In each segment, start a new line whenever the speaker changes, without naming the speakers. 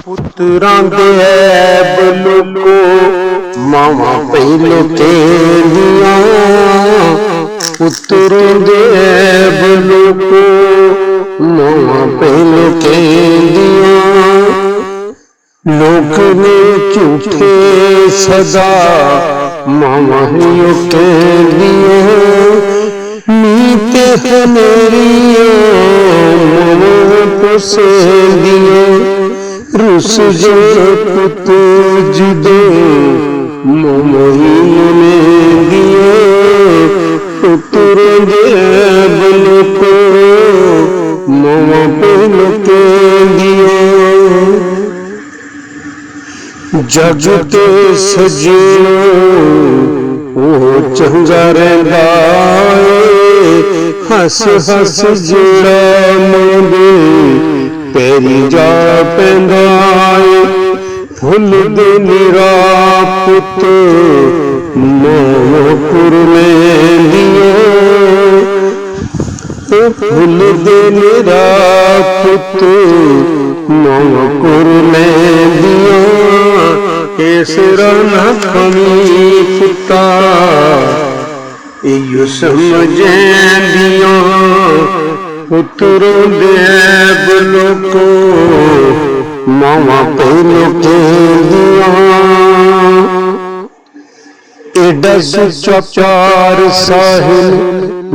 पुत्रां दे ऐब लुको मावां पहलो कहंदियां, पुत्रां दे ऐब लुको मावां पहलो कहंदियां। लोक ने झूठे सदा मावां ही कहंदियां, नीत हनेरियां मावां पसंदियां। रुस जाए पुत जिदे मावां ही मनेंदियां, पुत्रां दे ऐब लुको मावां पहलो कहंदियां। जग ते सजणो ओ चंगा रहिंदा ए, हस हस जेड़ा मंगे पैरी जा पैंदा ए। फुल दे निरा पुत मावां कुरलैंदियां, फुल दे निरा पुत मावां कुरलैंदियां। इस रन खमी पुता इयो समझैंदियां, पुत्रां दे ऐब लुको मावां पहलो कहंदियां। एडा सुच्चा प्यार साहिल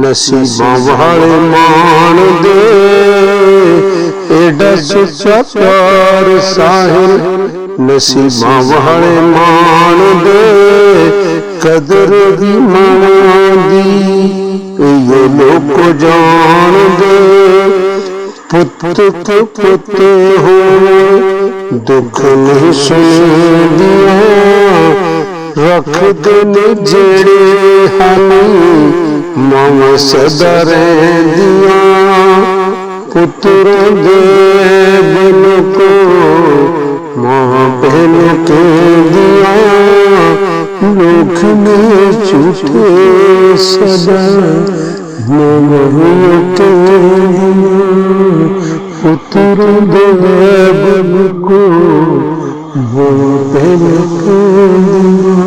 नसीबां वाले मान दे, एडा सुच्चा प्यार साहिल नसीबां वाले मान दे। कदर दी मां दी ये लोग जान दे, पुत तो पुत हो दुख नहीं सुनदियां। रख दिन जेड़े हानी मावां सदा रहिंदियां, पुत्रां दे ऐब लुको मावां पहलो कहंदियां। लोक ने झूठे सदा मावां ही कहंदियां, पुत्रां दे ऐब लुको मावां पहलो कहंदियां।